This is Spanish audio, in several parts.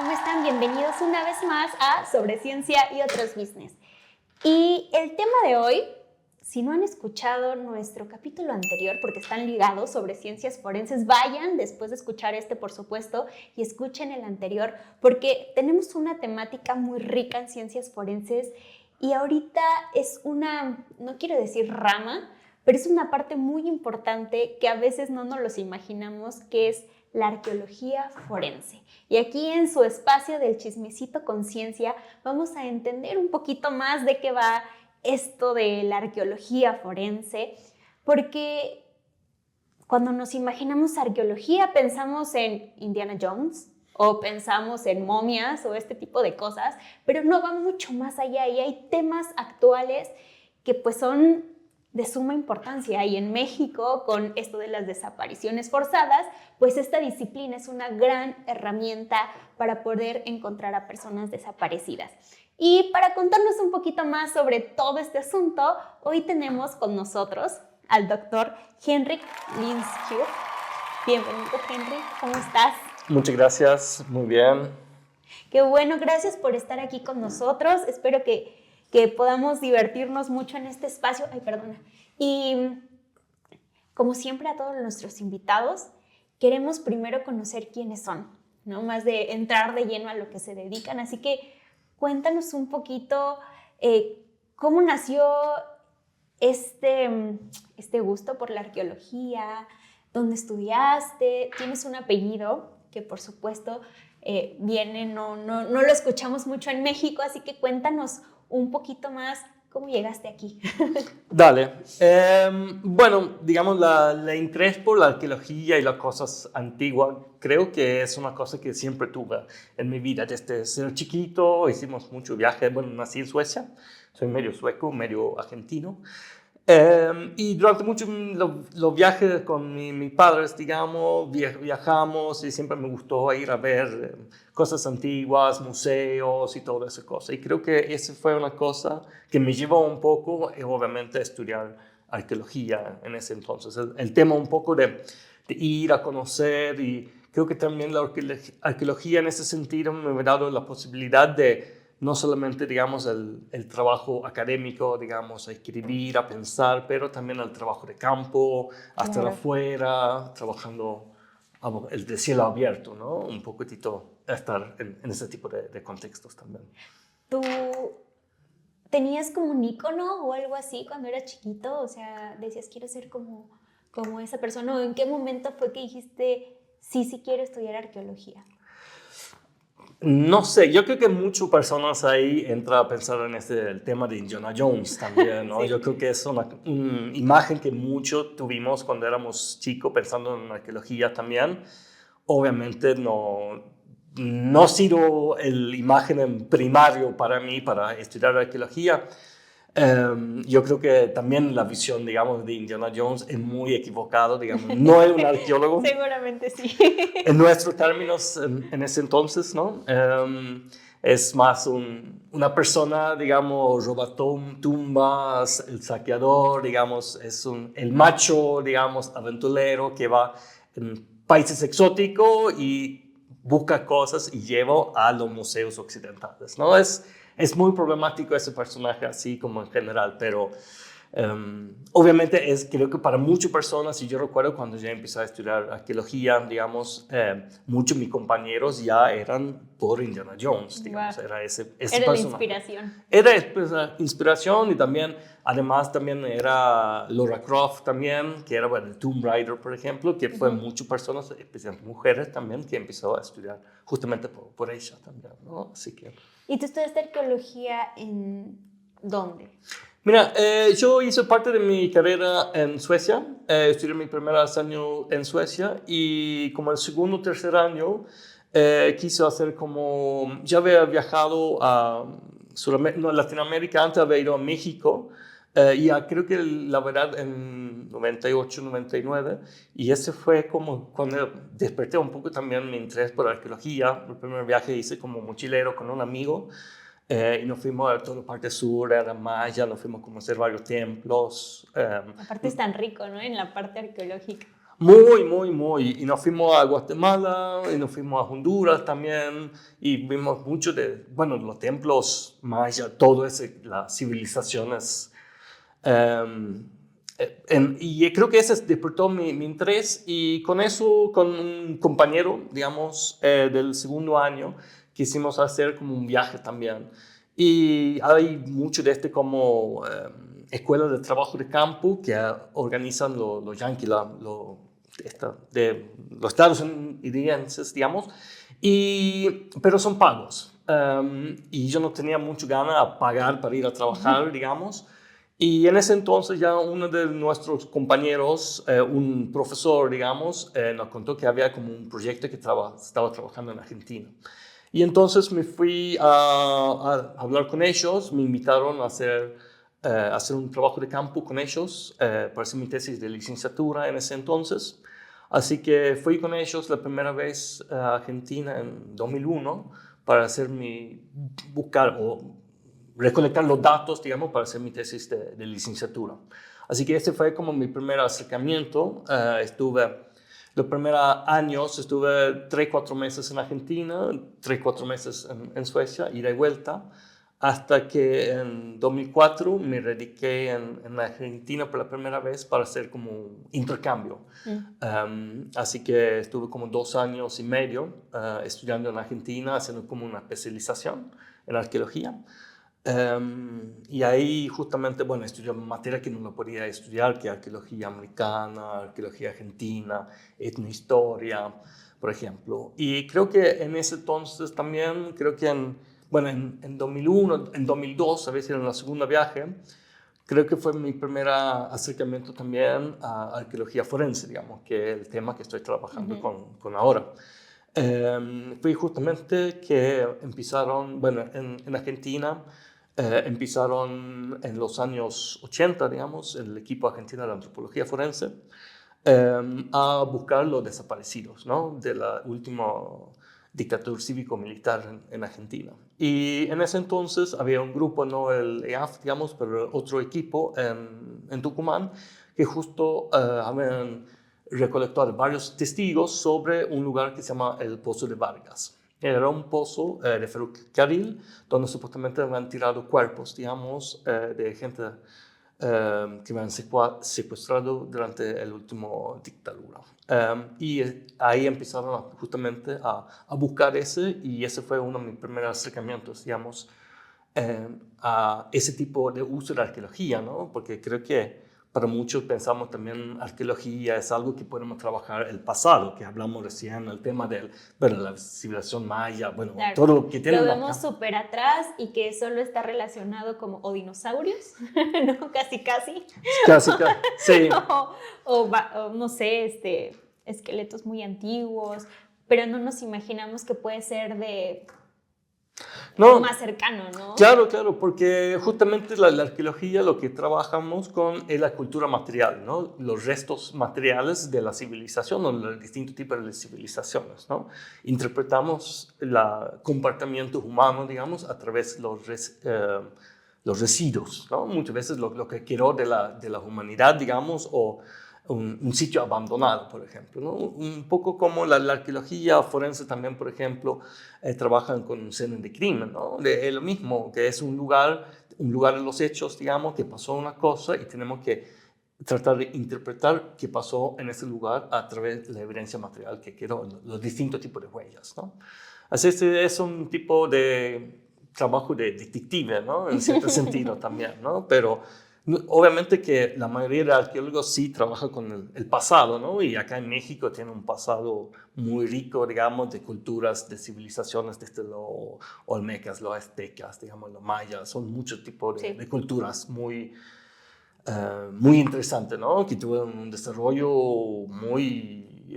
¿cómo están? Bienvenidos una vez más a Sobre Ciencia y Otros Business. Y el tema de hoy, si no han escuchado nuestro capítulo anterior, porque están ligados sobre ciencias forenses, vayan después de escuchar este, por supuesto, y escuchen el anterior, porque tenemos una temática muy rica en ciencias forenses y ahorita es una, no quiero decir rama, pero es una parte muy importante que a veces no nos los imaginamos, que es la arqueología forense. Y aquí en su espacio del Chismecito con Ciencia vamos a entender un poquito más de qué va esto de la arqueología forense, porque cuando nos imaginamos arqueología pensamos en Indiana Jones o pensamos en momias o este tipo de cosas, pero no va mucho más allá y hay temas actuales que pues son de suma importancia, y en México con esto de las desapariciones forzadas, pues esta disciplina es una gran herramienta para poder encontrar a personas desaparecidas. Y para contarnos un poquito más sobre todo este asunto, hoy tenemos con nosotros al doctor Henrik Lindskjuer. Bienvenido, Henrik, ¿cómo estás? Muchas gracias, muy bien. Qué bueno, gracias por estar aquí con nosotros. Espero que podamos divertirnos mucho en este espacio. Ay, perdona. Y como siempre a todos nuestros invitados, queremos primero conocer quiénes son, ¿no? Más de entrar de lleno a lo que se dedican. Así que cuéntanos un poquito cómo nació este gusto por la arqueología, dónde estudiaste, tienes un apellido que por supuesto viene, no lo escuchamos mucho en México, así que cuéntanos un poquito más cómo llegaste aquí. Dale. Bueno, digamos, la interés por la arqueología y las cosas antiguas, creo que es una cosa que siempre tuve en mi vida. Desde ser chiquito hicimos muchos viajes. Bueno, nací en Suecia, soy medio sueco, medio argentino. Y durante muchos los viajes con mis padres, digamos, viajamos y siempre me gustó ir a ver cosas antiguas, museos y toda esa cosa. Y creo que esa fue una cosa que me llevó un poco, obviamente, a estudiar arqueología en ese entonces. El tema un poco de ir a conocer, y creo que también la arqueología en ese sentido me ha dado la posibilidad de no solamente, digamos, el trabajo académico, digamos, a escribir, a pensar, pero también el trabajo de campo, a estar afuera, trabajando el de cielo abierto, ¿no? Un poquitito estar en ese tipo de contextos también. ¿Tú tenías como un ícono o algo así cuando eras chiquito? O sea, decías, quiero ser como esa persona. ¿O en qué momento fue que dijiste, sí quiero estudiar arqueología? No sé, yo creo que muchas personas ahí entran a pensar en el tema de Indiana Jones también, ¿no? Sí. Yo creo que es una imagen que muchos tuvimos cuando éramos chicos pensando en arqueología también. Obviamente no ha sido la imagen en primario para mí para estudiar arqueología. Yo creo que también la visión, digamos, de Indiana Jones es muy equivocada, digamos. No es un arqueólogo. Seguramente sí. En nuestros términos, en ese entonces, ¿no? Es más una persona, digamos, tumbas, el saqueador, digamos, es el macho, digamos, aventurero que va en países exóticos y busca cosas y lleva a los museos occidentales, ¿no? Es muy problemático ese personaje así como en general, pero obviamente creo que para muchas personas, y yo recuerdo cuando ya empecé a estudiar arqueología, digamos, muchos de mis compañeros ya eran por Indiana Jones, digamos, wow. Era ese personaje. La inspiración. Era inspiración, y también, además también era Lara Croft también, que era, bueno, el Tomb Raider, por ejemplo, que fue muchas personas, especialmente mujeres también, que empezó a estudiar justamente por ella también, ¿no? Así que... ¿Y tú estudiaste arqueología en dónde? Mira, yo hice parte de mi carrera en Suecia. Estudié mi primer año en Suecia, y como el segundo o tercer año quise hacer como... Ya había viajado a Latinoamérica, antes había ido a México, y creo que la verdad en 98, 99, y ese fue como cuando desperté un poco también mi interés por arqueología. El primer viaje hice como mochilero con un amigo. Y nos fuimos a toda la parte sur, era Maya, nos fuimos a conocer varios templos. Aparte es tan rico, ¿no? En la parte arqueológica. Muy, muy, muy. Y nos fuimos a Guatemala, y nos fuimos a Honduras también, y vimos mucho de, bueno, los templos mayas, todo eso, las civilizaciones. Y creo que ese despertó mi interés, y con eso, con un compañero, digamos, del segundo año, quisimos hacer como un viaje también. Y hay mucho de como escuelas de trabajo de campo que organizan los yanquis, de los estadounidenses, digamos, pero son pagos. Y yo no tenía mucho ganas a pagar para ir a trabajar, digamos. Y en ese entonces ya uno de nuestros compañeros, un profesor, digamos, nos contó que había como un proyecto que estaba trabajando en Argentina. Y entonces me fui a hablar con ellos, me invitaron a hacer un trabajo de campo con ellos para hacer mi tesis de licenciatura en ese entonces. Así que fui con ellos la primera vez a Argentina en 2001 para buscar o recolectar los datos, digamos, para hacer mi tesis de licenciatura. Así que este fue como mi primer acercamiento. Los primeros años estuve 3-4 meses en Argentina, 3-4 meses en Suecia, ida y vuelta, hasta que en 2004 me radiqué en Argentina por la primera vez para hacer como un intercambio. Así que estuve como 2 años y medio estudiando en Argentina, haciendo como una especialización en arqueología. Y ahí justamente, bueno, estudié materia que no lo podía estudiar, que arqueología americana, arqueología argentina, etnohistoria, por ejemplo. Y creo que en ese entonces también, creo que en 2001, en 2002, a veces en la segunda viaje, creo que fue mi primer acercamiento también a arqueología forense, digamos, que es el tema que estoy trabajando con ahora. Fue justamente que empezaron, bueno, en Argentina, empezaron en los años 80, digamos, el equipo argentino de antropología forense, a buscar los desaparecidos, ¿no? De la última dictadura cívico-militar en Argentina. Y en ese entonces había un grupo, no el EAF, digamos, pero otro equipo en Tucumán, que justo habían recolectado varios testigos sobre un lugar que se llama el Pozo de Vargas. Era un pozo de ferrocarril donde supuestamente habían tirado cuerpos, digamos, de gente que habían secuestrado durante la última dictadura. Y ahí empezaron justamente a buscar y ese fue uno de mis primeros acercamientos, digamos, a ese tipo de uso de arqueología, ¿no? Porque creo que para muchos pensamos también arqueología es algo que podemos trabajar el pasado, que hablamos recién, el tema de la civilización maya, bueno, claro, todo lo que tiene. Lo vemos súper atrás y que solo está relacionado como o dinosaurios, ¿no? Casi. Casi, sí. o no sé, esqueletos muy antiguos, pero no nos imaginamos que puede ser de... No, más cercano, ¿no? Claro, porque justamente la arqueología lo que trabajamos con es la cultura material, ¿no? Los restos materiales de la civilización o los distintos tipos de civilizaciones, ¿no? Interpretamos el comportamiento humano, digamos, a través de los residuos, ¿no? Muchas veces lo que quedó de la humanidad, digamos, o un sitio abandonado, por ejemplo, ¿no? Un poco como la arqueología forense también, por ejemplo, trabajan con escenas de crimen, ¿no? Es lo mismo, que es un lugar de los hechos, digamos, que pasó una cosa y tenemos que tratar de interpretar qué pasó en ese lugar a través de la evidencia material que quedó, los distintos tipos de huellas, ¿no? Así es un tipo de trabajo de detective, ¿no? En cierto sentido también, ¿no? Pero obviamente que la mayoría de arqueólogos sí trabaja con el pasado, ¿no? Y acá en México tiene un pasado muy rico, digamos, de culturas, de civilizaciones, desde los olmecas, los aztecas, digamos, los mayas, son muchos tipos de culturas muy interesantes, ¿no? Que tuvieron un desarrollo muy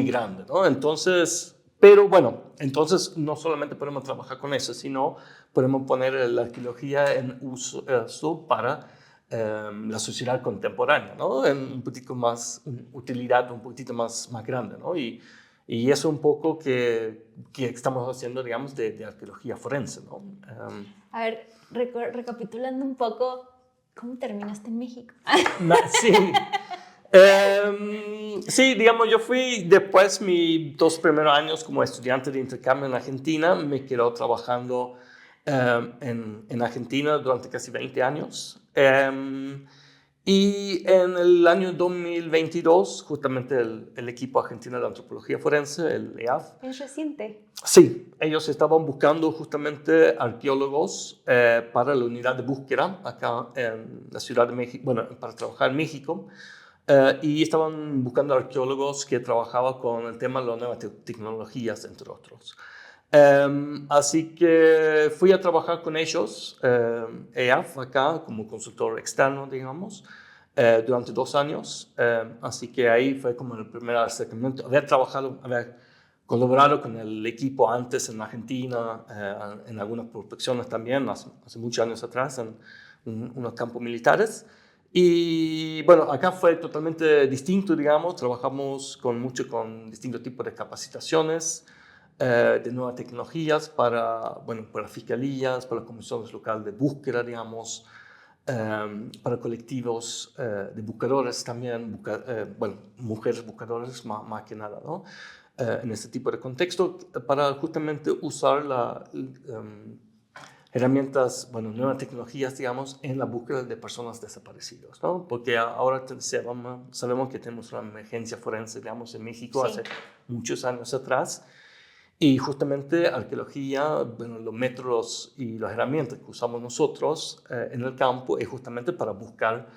grande, ¿no? Entonces, pero bueno, entonces no solamente podemos trabajar con eso, sino podemos poner la arqueología en uso para la sociedad contemporánea, ¿no? En un poquito más, utilidad un poquito más grande, ¿no? Y eso es un poco que estamos haciendo, digamos, de arqueología forense, ¿no? A ver, recapitulando un poco, ¿cómo terminaste en México? Sí. Sí, digamos, yo fui después mis 2 primeros años como estudiante de intercambio en Argentina, me quedé trabajando en Argentina durante casi 20 años. Y en el año 2022, justamente el equipo argentino de antropología forense, el EAF, Es reciente. sí, ellos estaban buscando justamente arqueólogos para la unidad de búsqueda acá en la Ciudad de México, bueno, para trabajar en México. Y estaban buscando arqueólogos que trabajaban con el tema de las nuevas tecnologías, entre otros. Así que fui a trabajar con ellos, EAF, acá, como consultor externo, digamos, durante 2 años. Así que ahí fue como el primer acercamiento. Haber colaborado con el equipo antes en Argentina, en algunas prospecciones también, hace muchos años atrás, en unos campos militares. Y bueno, acá fue totalmente distinto, digamos, trabajamos mucho con distintos tipos de capacitaciones, de nuevas tecnologías para fiscalías, para comisiones locales de búsqueda, digamos, para colectivos de buscadores también, mujeres buscadores más que nada, ¿no? En este tipo de contexto, para justamente usar herramientas, nuevas tecnologías, digamos, en la búsqueda de personas desaparecidas, ¿no? Porque ahora sabemos que tenemos una emergencia forense, digamos, en México Sí. hace muchos años atrás, y justamente arqueología, los métodos y las herramientas que usamos nosotros en el campo es justamente para buscar,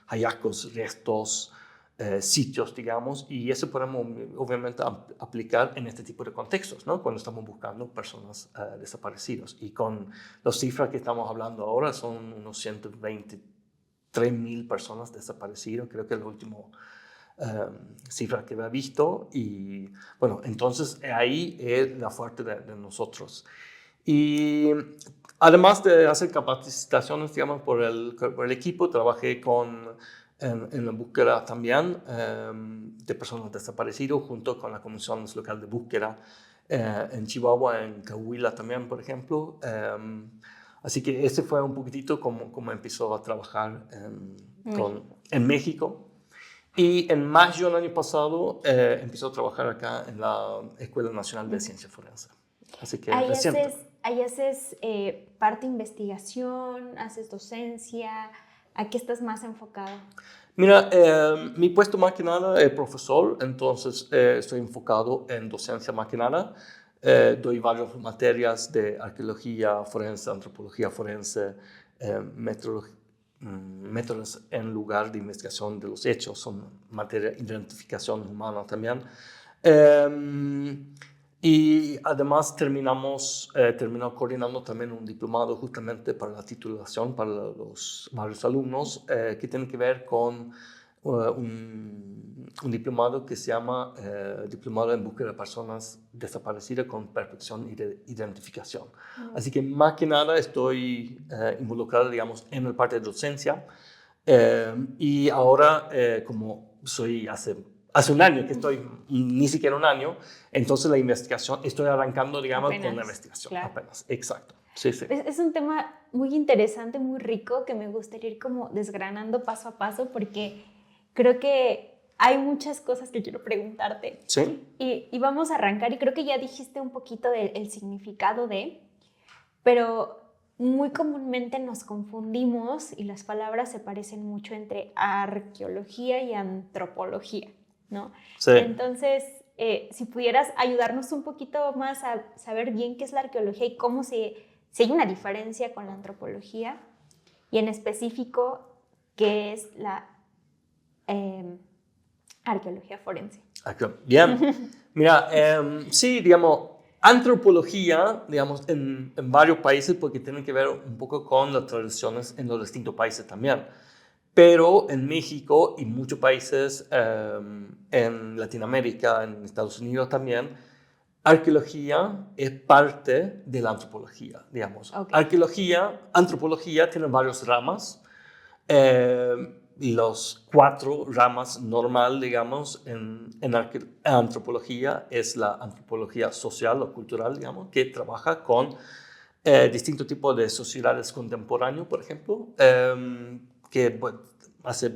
hallazgos, restos, sitios, digamos, y eso podemos obviamente aplicar en este tipo de contextos, ¿no? Cuando estamos buscando personas desaparecidas. Y con las cifras que estamos hablando ahora son unos 123.000 personas desaparecidas, creo que es la última cifra que había visto. Y bueno, entonces ahí es la fuerte de nosotros. Y además de hacer capacitaciones, digamos, por el equipo, trabajé en la búsqueda también de personas desaparecidas, junto con la Comisión Local de Búsqueda en Chihuahua, en Coahuila también, por ejemplo. Así que ese fue un poquitito como empezó a trabajar en México. Y en mayo del año pasado empezó a trabajar acá en la Escuela Nacional de Ciencia Forense. Así que reciente. Ahí haces parte investigación, haces docencia. ¿A qué estás más enfocado? Mira, mi puesto más que nada es profesor, entonces estoy enfocado en docencia más que nada. Doy varias materias de arqueología forense, antropología forense, métodos en lugar de investigación de los hechos, son materia de identificación humana también. Y además terminó coordinando también un diplomado justamente para la titulación para los varios alumnos que tiene que ver con un diplomado que se llama Diplomado en Búsqueda de Personas Desaparecidas con Perfección y de Identificación. Así que más que nada estoy involucrado, digamos, en la parte de docencia y ahora como soy hace un año que estoy, ni siquiera un año, entonces la investigación, estoy arrancando, digamos, Apenas, con la investigación. claro. Apenas, exacto. Sí, sí. Es un tema muy interesante, muy rico, que me gustaría ir como desgranando paso a paso, porque creo que hay muchas cosas que quiero preguntarte. Sí. Y vamos a arrancar, y creo que ya dijiste un poquito del significado pero muy comúnmente nos confundimos y las palabras se parecen mucho entre arqueología y antropología, ¿no? Sí. Entonces, si pudieras ayudarnos un poquito más a saber bien qué es la arqueología y si hay una diferencia con la antropología, y en específico, qué es la arqueología forense. Bien. Mira, sí, digamos, antropología, digamos, en varios países, porque tienen que ver un poco con las tradiciones en los distintos países también. Pero en México y muchos países en Latinoamérica, en Estados Unidos también, arqueología es parte de la antropología, digamos. Okay. Antropología tiene varias ramas. Los 4 ramas normal, digamos, en antropología es la antropología social o cultural, digamos, que trabaja con distintos tipos de sociedades contemporáneas, por ejemplo, que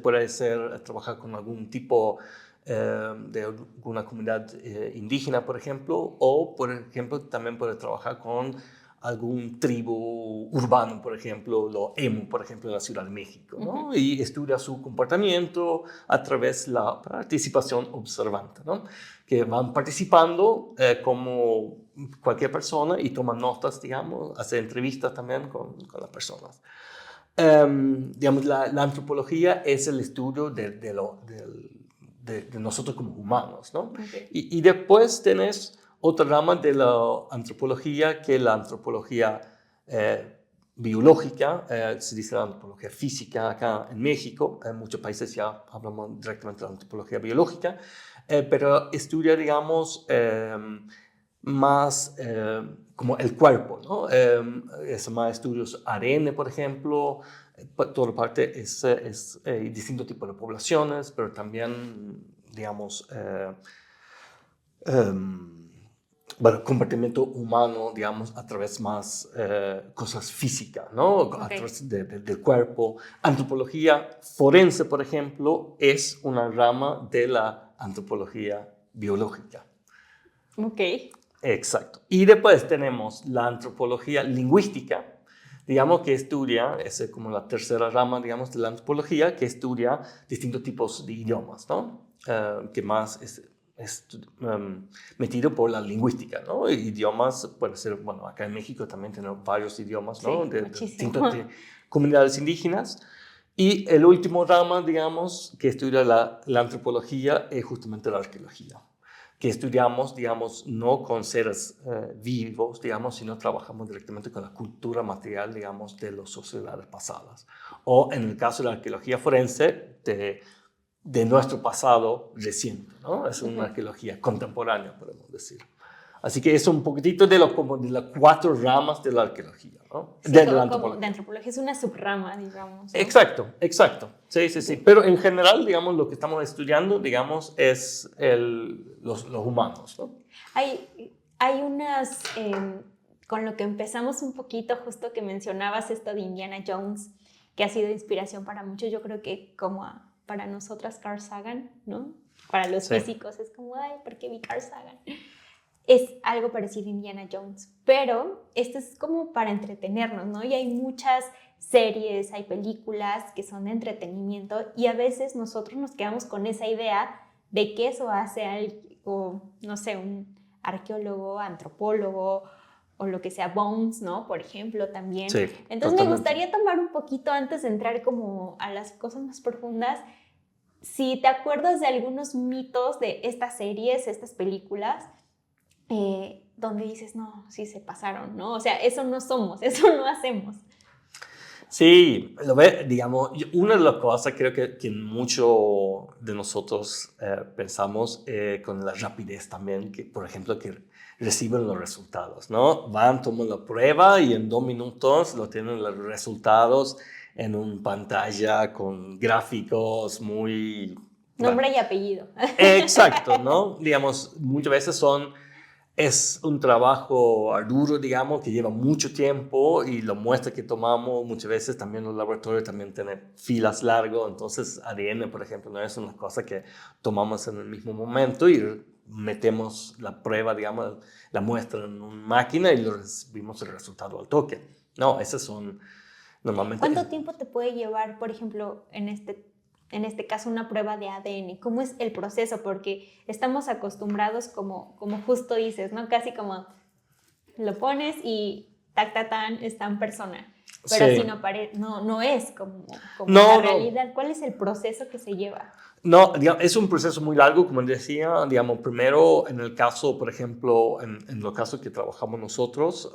puede ser trabajar con algún tipo de alguna comunidad indígena, por ejemplo, o, por ejemplo, también puede trabajar con algún tribu urbano, por ejemplo, lo emo, por ejemplo, de la Ciudad de México, ¿no? Ujú. Y estudia su comportamiento a través de la participación observante, ¿no? Que van participando como cualquier persona y toman notas, digamos, hace entrevistas también con las personas. Digamos, la antropología es el estudio de nosotros como humanos, ¿no? Okay. Y después tenés otra rama de la antropología, que es la antropología biológica, se dice la antropología física acá en México. En muchos países ya hablamos directamente de la antropología biológica, pero estudia, digamos, más como el cuerpo, ¿no? Es más estudios ADN, por ejemplo. Toda parte es distinto tipo de poblaciones, pero también, digamos, bueno, comportamiento humano, digamos, a través más cosas físicas, ¿no? A Okay. través del cuerpo. Antropología forense, por ejemplo, es una rama de la antropología biológica. Ok. Exacto. Y después tenemos la antropología lingüística, digamos, que estudia, es como la tercera rama, digamos, de la antropología, que estudia distintos tipos de idiomas, ¿no? Que más es metido por la lingüística, ¿no? Idiomas, puede ser, bueno, acá en México también tenemos varios idiomas, ¿no? Sí, De muchísimo. distintas comunidades indígenas. Y el último rama, digamos, que estudia la antropología es justamente la arqueología, que estudiamos, digamos, no con seres vivos, digamos, sino trabajamos directamente con la cultura material, digamos, de las sociedades pasadas. O en el caso de la arqueología forense, de nuestro pasado reciente, ¿no? Es una arqueología contemporánea, podemos decir. Así que es un poquitito como de las 4 ramas de la arqueología, ¿no? Sí, De la como antropología. de antropología es una subrama, digamos, ¿no? Exacto, exacto. Sí, sí, sí. Pero en general, digamos, lo que estamos estudiando, digamos, es los humanos, ¿no? Hay unas, con lo que empezamos un poquito, justo que mencionabas esto de Indiana Jones, que ha sido inspiración para muchos, yo creo que como para nosotras Carl Sagan, ¿no? Para los Sí. físicos es como, ay, ¿por qué vi Carl Sagan? Es algo parecido a Indiana Jones, pero esto es como para entretenernos, ¿no? Y hay muchas series, hay películas que son de entretenimiento y a veces nosotros nos quedamos con esa idea de que eso hace algo, no sé, un arqueólogo, antropólogo o lo que sea, Bones, ¿no? Por ejemplo, también. Sí, Entonces totalmente. me gustaría tomar un poquito antes de entrar como a las cosas más profundas, si te acuerdas de algunos mitos de estas series, estas películas, donde dices, no, sí se pasaron, ¿no? O sea, eso no somos, eso no hacemos. Sí, lo ve, digamos, una de las cosas creo que mucho de nosotros pensamos con la rapidez también, que por ejemplo que reciben los resultados, ¿no? Van, toman la prueba y en 2 minutos lo tienen los resultados en una pantalla con gráficos muy... Nombre Bueno, y apellido. exacto, ¿no? Digamos, muchas veces es un trabajo arduo, digamos, que lleva mucho tiempo y las muestras que tomamos muchas veces también los laboratorios también tienen filas largas, entonces ADN, por ejemplo, no es una cosa que tomamos en el mismo momento y metemos la prueba, digamos, la muestra en una máquina y recibimos el resultado al toque. No, esas son normalmente... ¿Cuánto tiempo te puede llevar, por ejemplo, en este caso, una prueba de ADN? ¿Cómo es el proceso? Porque estamos acostumbrados, como justo dices, ¿no? Casi como lo pones y tac, tac, tan, está en persona. Pero Sí. así no es como No, la realidad. ¿Cuál es el proceso que se lleva? No, digamos, es un proceso muy largo, como decía, digamos, primero en el caso, por ejemplo, en los casos que trabajamos nosotros,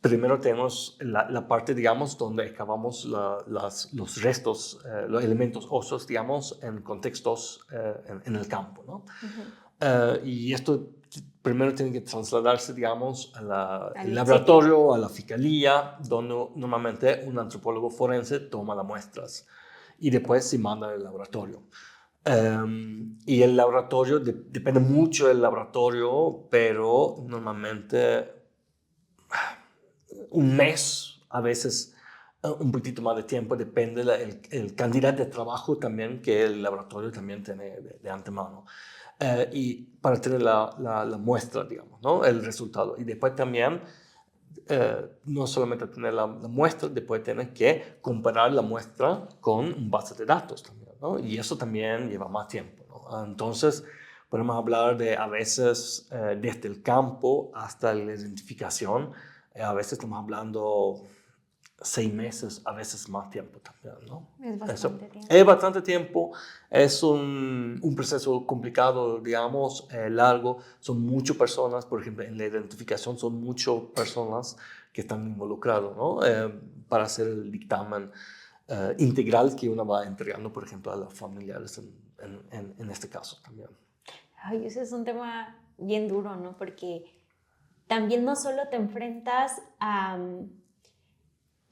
primero tenemos la parte, digamos, donde excavamos los restos, los elementos óseos, digamos, en contextos en el campo, ¿no? Y esto primero tiene que trasladarse, digamos, al laboratorio, a la fiscalía, donde normalmente un antropólogo forense toma las muestras y después se manda al laboratorio. Y el laboratorio, depende mucho del laboratorio, pero normalmente un mes, a veces un poquito más de tiempo, depende el cantidad de trabajo también que el laboratorio también tiene de antemano. Y para tener la muestra, digamos, ¿no? El resultado. Y después también, no solamente tener la muestra, después tener que comparar la muestra con un base de datos también, ¿no? Y eso también lleva más tiempo, ¿no? Entonces, podemos hablar de a veces desde el campo hasta la identificación, a veces estamos hablando 6 meses, a veces más tiempo también, ¿no? Es bastante tiempo. Es bastante tiempo, es un proceso complicado, digamos, largo. Son muchas personas, por ejemplo, en la identificación son muchas personas que están involucradas, ¿no? Para hacer el dictamen integral que uno va entregando, por ejemplo, a los familiares en este caso también. Ay, ese es un tema bien duro, ¿no? Porque también no solo te enfrentas a...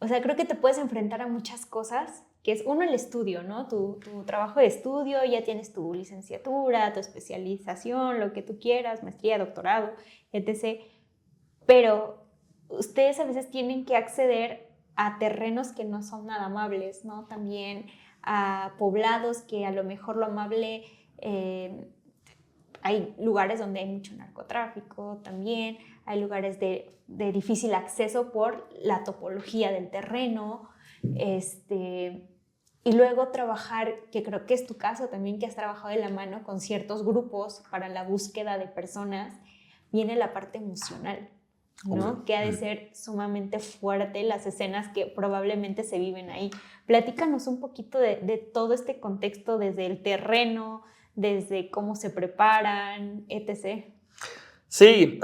O sea, creo que te puedes enfrentar a muchas cosas, que es uno el estudio, ¿no? Tu trabajo de estudio, ya tienes tu licenciatura, tu especialización, lo que tú quieras, maestría, doctorado, etc. Pero ustedes a veces tienen que acceder a terrenos que no son nada amables, ¿no? También a poblados que a lo mejor lo amable... hay lugares donde hay mucho narcotráfico también, hay lugares de difícil acceso por la topología del terreno, y luego trabajar, que creo que es tu caso también, que has trabajado de la mano con ciertos grupos para la búsqueda de personas, viene la parte emocional, ¿no? Que ha de ser sumamente fuerte las escenas que probablemente se viven ahí. Platícanos un poquito de todo este contexto desde el terreno, desde cómo se preparan, etc. Sí,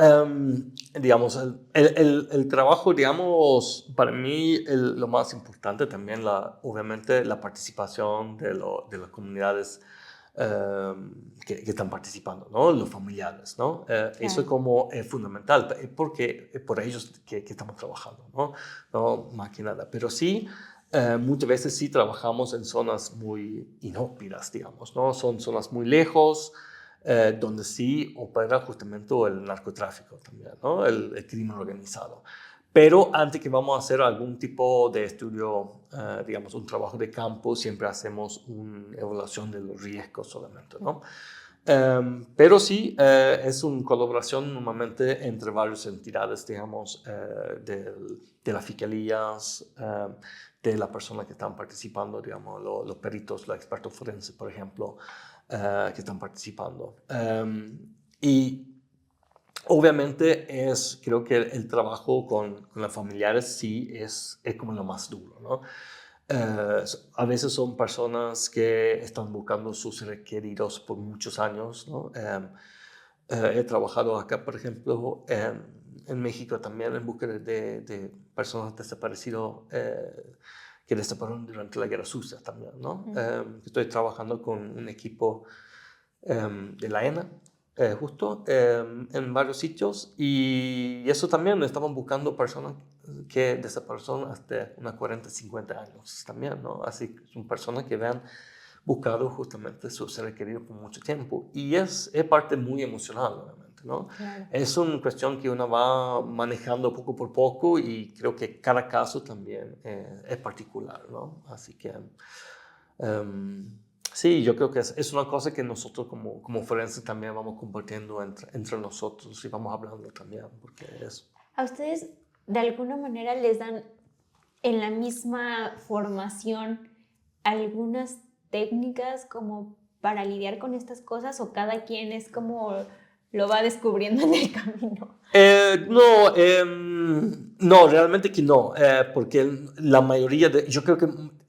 digamos, el trabajo, digamos, para mí lo más importante también, obviamente, la participación de las comunidades que están participando, ¿no? Los familiares, ¿no? Claro. Eso es fundamental, porque es por ellos que estamos trabajando, ¿no? No más que nada, pero sí, muchas veces sí trabajamos en zonas muy inhóspitas, digamos, ¿no? Son zonas muy lejos, donde sí opera justamente el narcotráfico también, ¿no? El crimen organizado. Pero antes que vamos a hacer algún tipo de estudio, digamos, un trabajo de campo, siempre hacemos una evaluación de los riesgos solamente, ¿no? Pero sí, es una colaboración normalmente entre varias entidades, digamos, de las fiscalías, de las personas que están participando, digamos, los peritos, los expertos forenses, por ejemplo, que están participando. Y obviamente creo que el trabajo con los familiares sí es como lo más duro, ¿no? A veces son personas que están buscando sus seres queridos por muchos años, ¿no? He trabajado acá, por ejemplo, en México también en búsqueda de personas desaparecidas que desaparecieron durante la Guerra Sucia también, ¿no? Estoy trabajando con un equipo de la ENA, justo en varios sitios, y eso también estaban buscando personas que desaparecieron hasta unos 40, 50 años también, ¿no? Así que son personas que han buscado justamente su ser querido por mucho tiempo, y es parte muy emocional, obviamente, ¿no? Claro. Es una cuestión que uno va manejando poco por poco, y creo que cada caso también es particular, ¿no? Así que sí, yo creo que es una cosa que nosotros como forenses también vamos compartiendo entre nosotros y vamos hablando también, porque es... ¿A ustedes de alguna manera les dan en la misma formación algunas técnicas como para lidiar con estas cosas, o cada quien es como lo va descubriendo en el camino? No, realmente que no, porque la mayoría yo creo que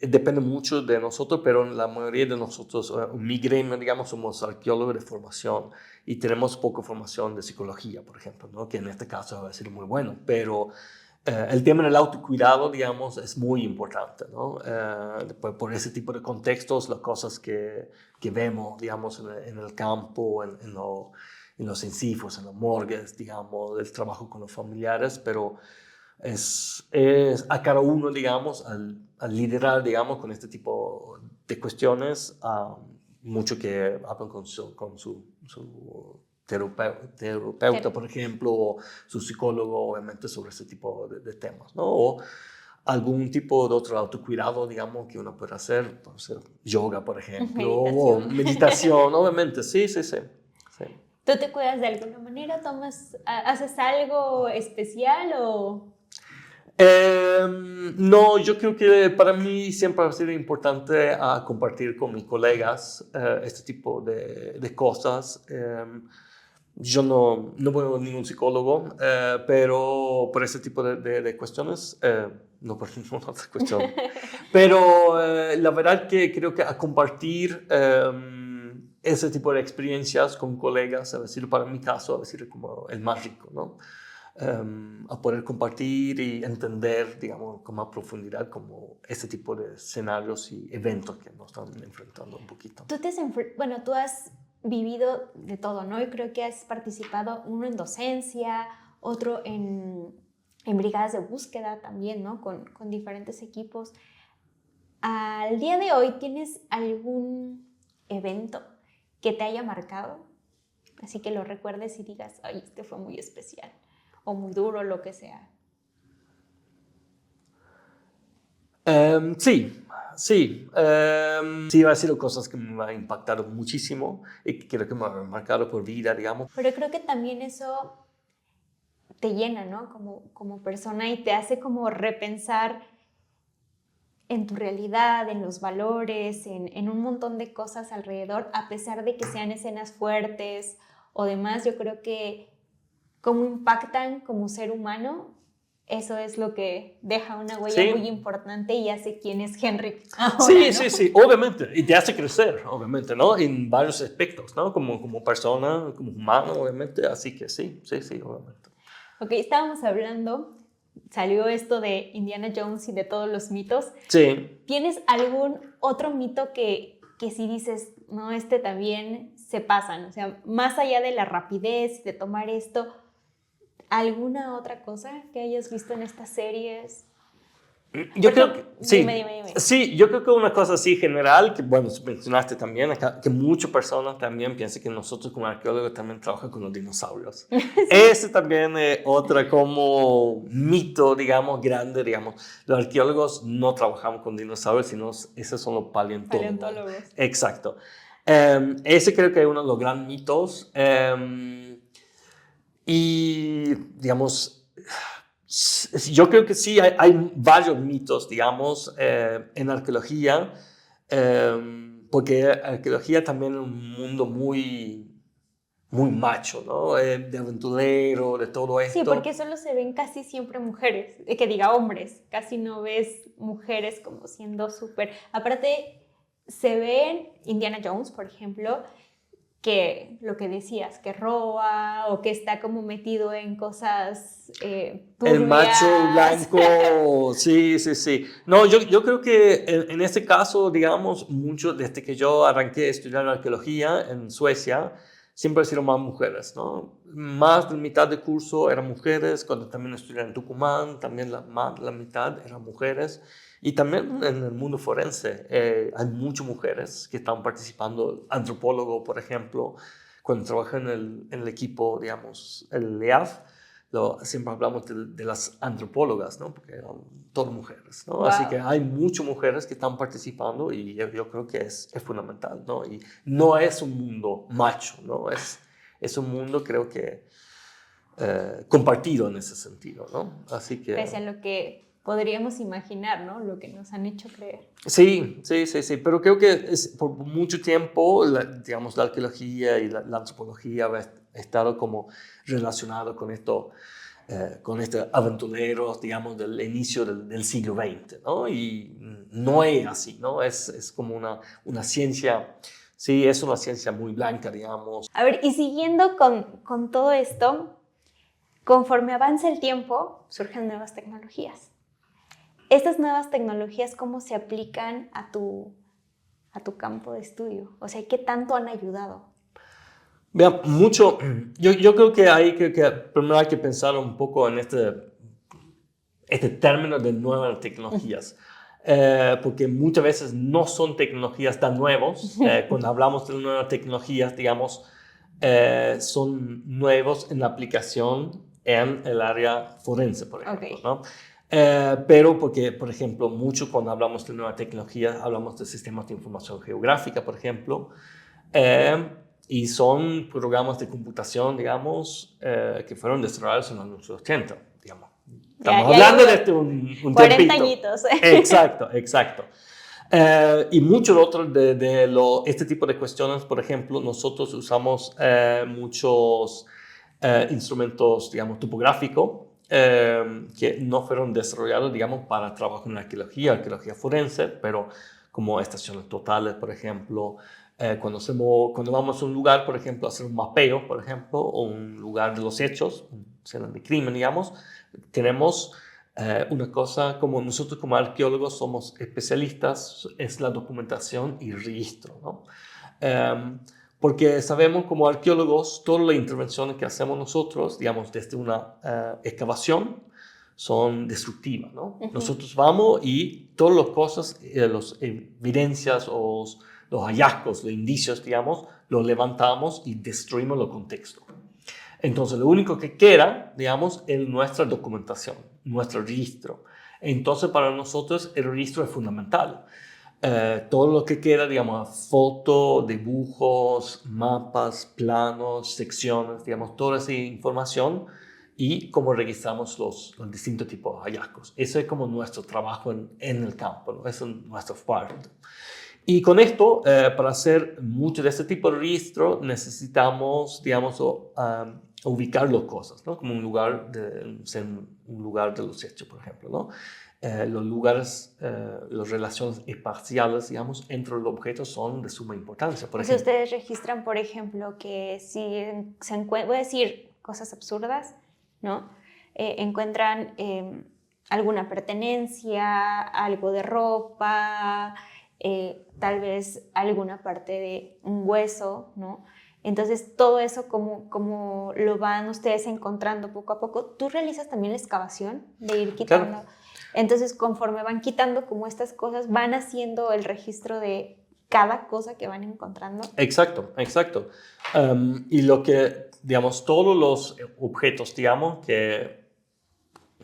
depende mucho de nosotros, pero la mayoría de nosotros, mi gremio, digamos, somos arqueólogos de formación y tenemos poca formación de psicología, por ejemplo, ¿no? Que en este caso va a ser muy bueno, pero el tema del autocuidado, digamos, es muy importante, ¿no? Por ese tipo de contextos, las cosas que vemos, digamos, en el campo, en los encifros, en los morgues, digamos, del trabajo con los familiares, pero es a cada uno, digamos, al liderar, digamos, con este tipo de cuestiones, mucho que hablan con su terapeuta, por ejemplo, o su psicólogo, obviamente, sobre ese tipo de temas, ¿no? O algún tipo de otro autocuidado, digamos, que uno puede hacer, puede ser yoga, por ejemplo, o meditación, obviamente, sí. ¿Tú te cuidas de alguna manera? ¿Haces algo especial o...? No, yo creo que para mí siempre ha sido importante compartir con mis colegas este tipo de cosas. Yo no voy a ningún psicólogo, pero por ese tipo de cuestiones, no por ninguna otra cuestión. Pero la verdad que creo que a compartir ese tipo de experiencias con colegas, a decir para mi caso, a decir como el más rico, ¿no? A poder compartir y entender, digamos, con más profundidad como este tipo de escenarios y eventos que nos están enfrentando un poquito. Tú has vivido de todo, ¿no? Y creo que has participado uno en docencia, otro en brigadas de búsqueda también, ¿no? Con diferentes equipos. Al día de hoy, ¿tienes algún evento que te haya marcado? Así que lo recuerdes y digas, ay, este fue muy especial. O muy duro, lo que sea. Sí. Sí, ha sido cosas que me han impactado muchísimo y que creo que me han marcado por vida, digamos. Pero creo que también eso te llena, ¿no? Como persona y te hace como repensar en tu realidad, en los valores, en un montón de cosas alrededor, a pesar de que sean escenas fuertes o demás. Yo creo que cómo impactan como ser humano, eso es lo que deja una huella muy importante y hace quién es Henrik ahora, ¿no? Sí, obviamente, y te hace crecer, obviamente, ¿no? En varios aspectos, ¿no? Como persona, como humano, obviamente, así que sí, obviamente. Ok, estábamos hablando, salió esto de Indiana Jones y de todos los mitos. Sí. ¿Tienes algún otro mito que si dices, no, este también se pasan? O sea, más allá de la rapidez, de tomar esto, ¿alguna otra cosa que hayas visto en estas series? Yo creo que sí. Dime. Sí, yo creo que una cosa así general, que bueno, mencionaste también, que muchas personas también piensan que nosotros como arqueólogos también trabajamos con los dinosaurios. Sí. Ese también es otra como mito, digamos, grande, digamos. Los arqueólogos no trabajamos con dinosaurios, sino esos son los paleontólogos. Exacto. Ese creo que es uno de los grandes mitos. Y, digamos, yo creo que sí, hay varios mitos, digamos, en arqueología, porque arqueología también es un mundo muy macho, ¿no? De aventurero, de todo esto. Sí, porque solo se ven casi siempre mujeres, que diga hombres, casi no ves mujeres como siendo súper... Aparte, se ven Indiana Jones, por ejemplo, que lo que decías, que roba o que está como metido en cosas turbias. El macho blanco, sí. No, yo creo que en este caso, digamos, mucho, desde que yo arranqué a estudiar arqueología en Suecia, siempre han sido más mujeres, ¿no? Más de la mitad del curso eran mujeres, cuando también estudié en Tucumán, también más de la mitad eran mujeres. Y también en el mundo forense hay muchas mujeres que están participando. Antropólogo, por ejemplo, cuando trabaja en el equipo, digamos, el LEAF, siempre hablamos de las antropólogas, ¿no? Porque eran todas mujeres, ¿no? Wow. Así que hay muchas mujeres que están participando y yo creo que es fundamental, ¿no? Y no es un mundo macho, ¿no? Es un mundo, creo que, compartido en ese sentiro, ¿no? Así que... Pese a lo que podríamos imaginar, ¿no? Lo que nos han hecho creer. Sí, pero creo que por mucho tiempo, digamos, la arqueología y la antropología ha estado como relacionado con esto, con estos aventureros, digamos, del inicio del siglo XX, ¿no? Y no es así, ¿no? Es como una ciencia, sí, es una ciencia muy blanca, digamos. A ver, y siguiendo con todo esto, conforme avanza el tiempo, surgen nuevas tecnologías. Estas nuevas tecnologías, ¿cómo se aplican a tu campo de estudio? O sea, ¿qué tanto han ayudado? Vean, mucho. Yo creo que primero hay que pensar un poco en este término de nuevas tecnologías. Porque muchas veces no son tecnologías tan nuevas. Cuando hablamos de nuevas tecnologías, digamos, son nuevos en la aplicación en el área forense, por ejemplo, ¿no? Pero porque, por ejemplo, mucho cuando hablamos de nueva tecnología, hablamos de sistemas de información geográfica, por ejemplo, y son programas de computación, digamos, que fueron desarrollados en los años 80, digamos. Estamos hablando de un 40 tiempito. añitos. Exacto, exacto. Y mucho otro este tipo de cuestiones, por ejemplo, nosotros usamos muchos instrumentos, digamos, topográficos que no fueron desarrollados, digamos, para trabajo en arqueología forense, pero como estaciones totales, por ejemplo, cuando vamos a un lugar, por ejemplo, a hacer un mapeo, por ejemplo, o un lugar de los hechos, una escena de crimen, digamos, tenemos una cosa, como nosotros como arqueólogos somos especialistas, es la documentación y registro, ¿no? Porque sabemos como arqueólogos, todas las intervenciones que hacemos nosotros, digamos, desde una excavación, son destructivas, ¿no? Nosotros vamos y todas las cosas, las evidencias o los hallazgos, los indicios, digamos, los levantamos y destruimos los contextos. Entonces, lo único que queda, digamos, es nuestra documentación, nuestro registro. Entonces, para nosotros el registro es fundamental. Todo lo que queda, digamos, fotos, dibujos, mapas, planos, secciones, digamos, toda esa información y cómo registramos los distintos tipos de hallazgos. Eso es como nuestro trabajo en el campo, ¿no? Eso es nuestro fuerte. Y con esto, para hacer mucho de este tipo de registro, necesitamos, digamos, ubicar las cosas, ¿no? Como un lugar de los hechos, por ejemplo, ¿no? Los lugares, las relaciones espaciales, digamos, entre los objetos son de suma importancia. Por ejemplo, ustedes registran, por ejemplo, que si se encuentran, voy a decir cosas absurdas, ¿no? Encuentran alguna pertenencia, algo de ropa, tal vez alguna parte de un hueso, ¿no? Entonces, todo eso, como lo van ustedes encontrando poco a poco, ¿tú realizas también la excavación de ir quitando? Claro. Entonces, conforme van quitando como estas cosas, van haciendo el registro de cada cosa que van encontrando. Exacto, exacto. Y lo que, digamos, todos los objetos, digamos, que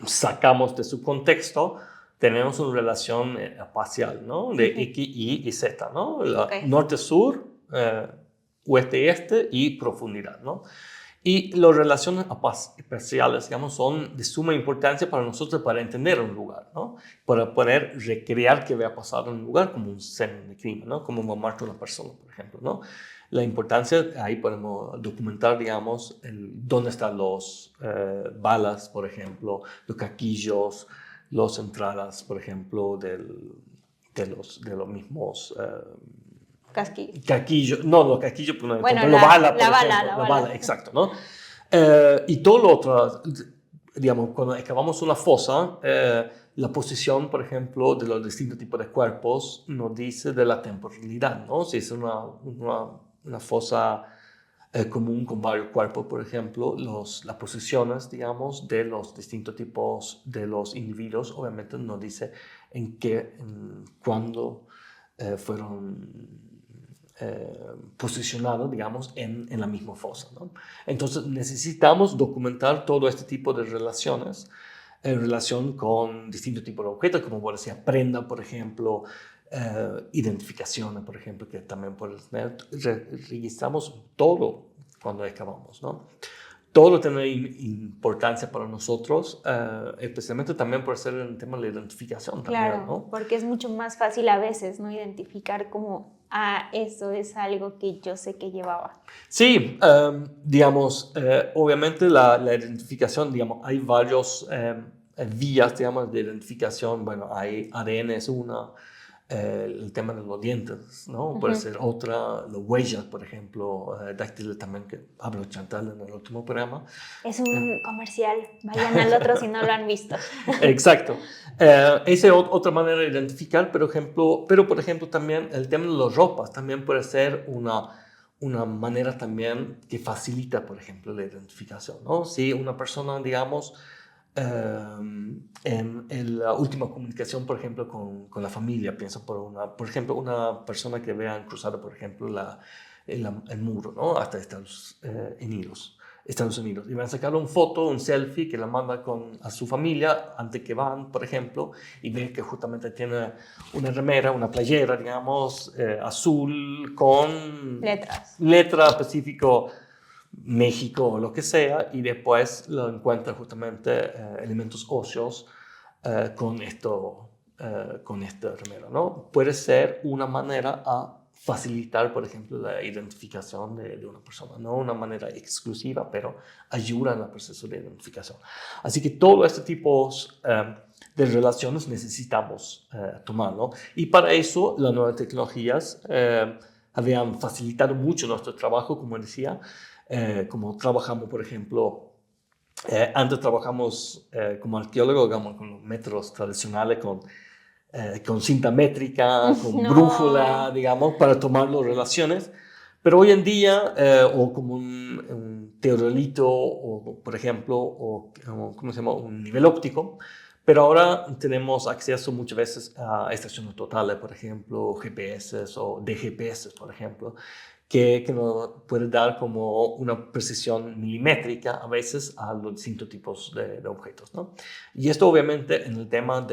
sacamos de su contexto, tenemos una relación espacial, ¿no? De X, Y y Z, ¿no? Norte-sur, oeste-este y profundidad, ¿no? Y las relaciones espaciales, digamos, son de suma importancia para nosotros para entender un lugar, ¿no? Para poder recrear qué había pasado en un lugar como un escena de crimen, ¿no? Como muerto una persona, por ejemplo, ¿no? La importancia, ahí podemos documentar, digamos, dónde están los balas, por ejemplo, los casquillos, las entradas, por ejemplo, de los mismos... Casquillo. No, los casquillos, pues, bueno, la bala, por la ejemplo. bala, La bala, exacto, ¿no? Y todo lo otro, digamos, cuando excavamos una fosa, la posición, por ejemplo, de los distintos tipos de cuerpos nos dice de la temporalidad, ¿no? Si es una fosa común con varios cuerpos, por ejemplo, las posiciones, digamos, de los distintos tipos de los individuos, obviamente nos dice cuándo fueron posicionados, digamos, en la misma fosa, ¿no? Entonces necesitamos documentar todo este tipo de relaciones en relación con distintos tipos de objetos, como por decir, prenda, por ejemplo, identificaciones, por ejemplo, que también por registramos todo cuando excavamos, ¿no? Todo tiene importancia para nosotros, especialmente también por ser el tema de la identificación. Claro, también, ¿no? Porque es mucho más fácil a veces, ¿no? Identificar como, eso es algo que yo sé que llevaba. Sí, digamos, obviamente la identificación, digamos, hay varios vías, digamos, de identificación. Bueno, hay ADN es una, el tema de los dientes, ¿no? Puede ser otra, las huellas, por ejemplo, dáctiles también, que habló Chantal en el último programa. Es un comercial, vayan al otro si no lo han visto. Exacto. Esa es otra manera de identificar, pero por ejemplo también el tema de las ropas también puede ser una manera también que facilita, por ejemplo, la identificación, ¿no? Si una persona, digamos, en la última comunicación, por ejemplo, con la familia, pienso por ejemplo, una persona que vean cruzado, por ejemplo, el muro, ¿no? Hasta Estados Unidos. Estados Unidos. Y van a sacar una foto, un selfie que la manda a su familia antes que van, por ejemplo, y ven que justamente tiene una remera, una playera, digamos, azul con letra específico México o lo que sea, y después lo encuentra justamente elementos óseos con esta remera, ¿no? Puede ser una manera a facilitar, por ejemplo, la identificación de una persona, no una manera exclusiva, pero ayuda en el proceso de identificación. Así que todos estos tipos de relaciones necesitamos tomarlo, y para eso las nuevas tecnologías habían facilitado mucho nuestro trabajo, como decía, como trabajamos, por ejemplo, antes trabajamos como arqueólogo, digamos, con los métodos tradicionales, con cinta métrica, con brújula, digamos, para tomar las relaciones. Pero hoy en día, o como un teodolito, o por ejemplo, o ¿cómo se llama? Un nivel óptico. Pero ahora tenemos acceso muchas veces a estaciones totales, por ejemplo, GPS o DGPS, por ejemplo, que nos puede dar como una precisión milimétrica a veces a los distintos tipos de objetos, ¿no? Y esto obviamente en el tema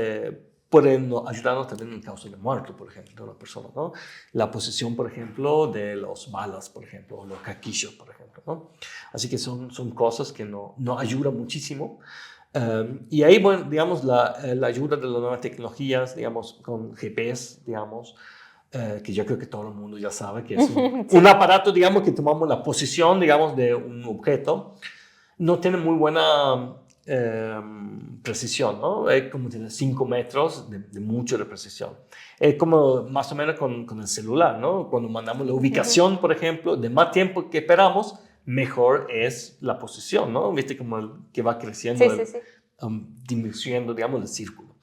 pueden ayudarnos también en caso de muerte, por ejemplo, de una persona, ¿no? La posición, por ejemplo, de las balas, por ejemplo, o los caquillos, por ejemplo, ¿no? Así que son cosas que nos ayudan muchísimo. Y ahí, bueno, digamos, la ayuda de las nuevas tecnologías, digamos, con GPS, digamos, que yo creo que todo el mundo ya sabe que es un aparato, digamos, que tomamos la posición, digamos, de un objeto. No tiene muy buena precisión, ¿no? Es como tiene 5 metros de mucho de precisión. Es como más o menos con el celular, ¿no? Cuando mandamos la ubicación, por ejemplo, de más tiempo que esperamos, mejor es la posición, ¿no? Viste como que va creciendo, disminuyendo, digamos, el círculo.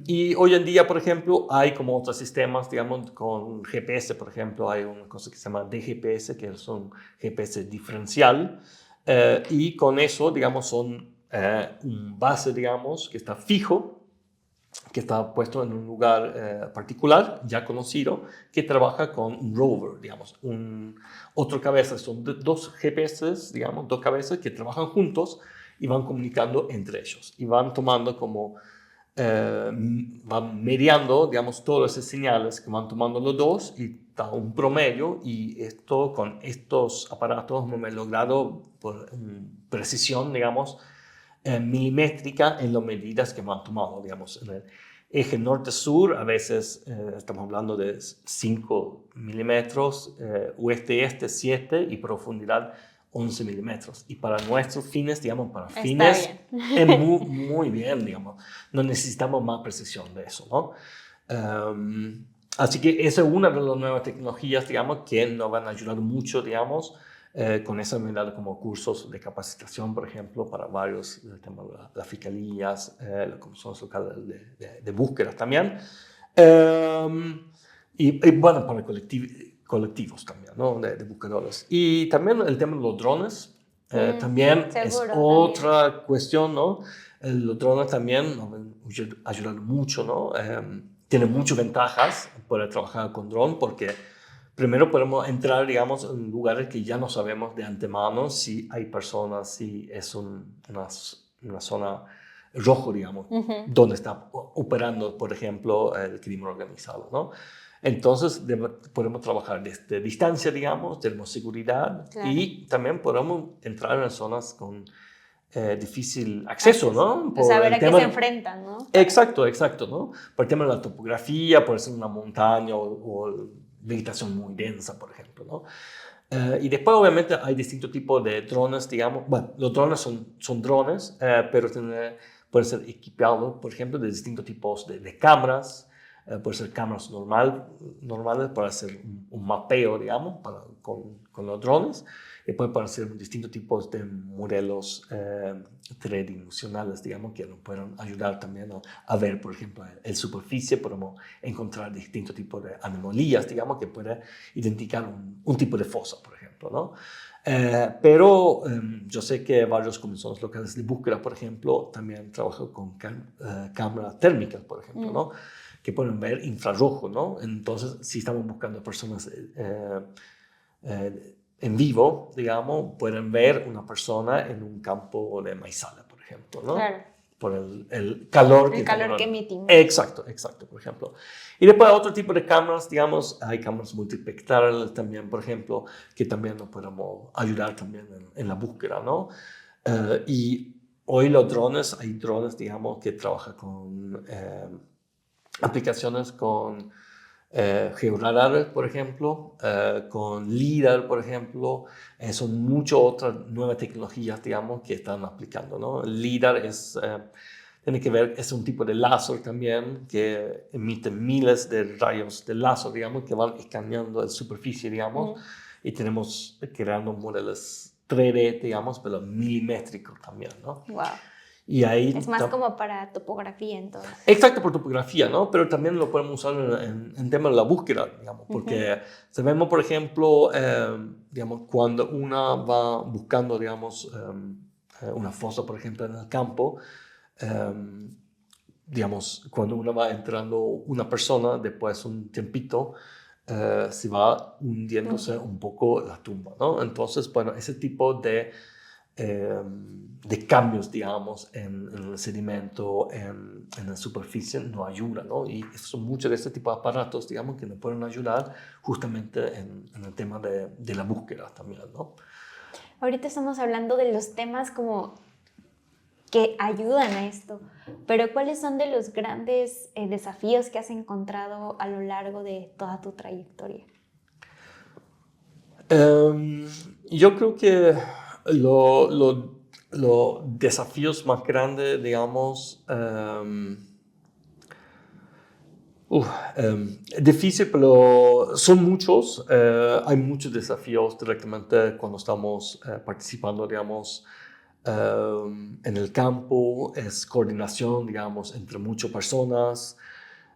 Y hoy en día, por ejemplo, hay como otros sistemas, digamos, con GPS, por ejemplo, hay una cosa que se llama DGPS, que es un GPS diferencial, y con eso, digamos, son un base, digamos, que está fijo, que está puesto en un lugar particular, ya conocido, que trabaja con un rover, digamos, otro cabeza. Son dos GPS, digamos, dos cabezas que trabajan juntos y van comunicando entre ellos, y van tomando como van mediando, digamos, todas esas señales que van tomando los dos, y da un promedio, y esto con estos aparatos hemos logrado por precisión, digamos, milimétrica en las medidas que van tomando, digamos, en el eje norte-sur, a veces estamos hablando de 5 milímetros, oeste-este 7 y profundidad 11 milímetros. Y para nuestros fines, digamos, para fines, es muy, muy bien, digamos. No necesitamos más precisión de eso, ¿no? Así que esa es una de las nuevas tecnologías, digamos, que nos van a ayudar mucho, digamos, con esa medida como cursos de capacitación, por ejemplo, para varios, el tema de las fiscalías, las comisiones locales de búsqueda también. Y bueno, para colectivos también, ¿no? De buscadores. Y también el tema de los drones, también es otra cuestión, ¿no? Los drones también nos ayudan mucho, ¿no? Tienen muchas ventajas poder trabajar con drones, porque primero podemos entrar, digamos, en lugares que ya no sabemos de antemano si hay personas, si es una zona rojo, digamos, donde está operando, por ejemplo, el crimen organizado, ¿no? Entonces podemos trabajar desde distancia, digamos, tenemos seguridad, y también podemos entrar en zonas con difícil acceso, ¿no? Por saber a qué se enfrentan, ¿no? Exacto, ¿no? Por el tema de la topografía, puede ser una montaña o vegetación muy densa, por ejemplo, ¿no? Y después, obviamente, hay distintos tipos de drones, digamos. Bueno, los drones son drones, pero pueden ser equipados, por ejemplo, de distintos tipos de cámaras. Pueden ser cámaras normales para hacer un mapeo, digamos, con los drones. Y pueden ser distintos tipos de modelos tridimensionales, digamos, que nos pueden ayudar también a ver, por ejemplo, en superficie. Podemos encontrar distintos tipos de anomalías, digamos, que pueden identificar un tipo de fosa, por ejemplo, ¿no? Pero yo sé que varios comisiones locales de búsqueda, por ejemplo, también trabajan con cámaras térmicas, por ejemplo, ¿no? Que pueden ver infrarrojo, ¿no? Entonces, si estamos buscando personas en vivo, digamos, pueden ver una persona en un campo de maizala, por ejemplo, ¿no? Claro. Por el calor El calor que emitimos. Exacto, por ejemplo. Y después otro tipo de cámaras, digamos, hay cámaras multispectrales también, por ejemplo, que también nos podemos ayudar también en la búsqueda, ¿no? Y hoy hay drones, digamos, que trabajan con aplicaciones con georradares, por ejemplo, con LIDAR, por ejemplo. Son muchas otras nuevas tecnologías, digamos, que están aplicando, ¿no? El LIDAR tiene que ver, es un tipo de láser también que emite miles de rayos de láser, digamos, que van escaneando la superficie, digamos, y tenemos creando modelos 3D, digamos, pero milimétricos también, ¿no? Wow. Y ahí es más como para topografía, entonces. Exacto, por topografía, ¿no? Pero también lo podemos usar en temas de la búsqueda, digamos, porque sabemos, por ejemplo, digamos, cuando una va buscando, digamos, una fosa, por ejemplo, en el campo, digamos, cuando uno va entrando una persona, después un tiempito, se va hundiéndose un poco la tumba, ¿no? Entonces, bueno, ese tipo de cambios, digamos, en el sedimento, en la superficie, nos ayuda, ¿no? Y son muchos de este tipo de aparatos, digamos, que nos pueden ayudar justamente en el tema de la búsqueda también, ¿no? Ahorita estamos hablando de los temas como que ayudan a esto, pero ¿cuáles son de los grandes desafíos que has encontrado a lo largo de toda tu trayectoria? Yo creo que los desafíos más grandes, digamos, difícil, pero son muchos. Hay muchos desafíos directamente cuando estamos participando, digamos, en el campo. Es coordinación, digamos, entre muchas personas.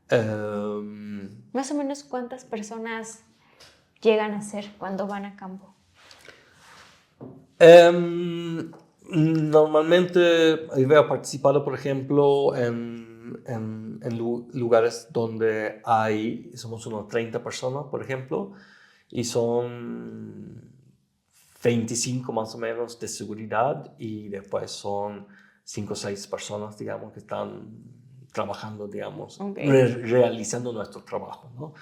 Más o menos, ¿cuántas personas llegan a ser cuando van a campo? Normalmente yo he participado, por ejemplo, en lugares donde somos unos 30 personas, por ejemplo, y son 25 más o menos de seguridad, y después son 5 o 6 personas, digamos, que están trabajando, digamos, realizando nuestro trabajo, ¿no?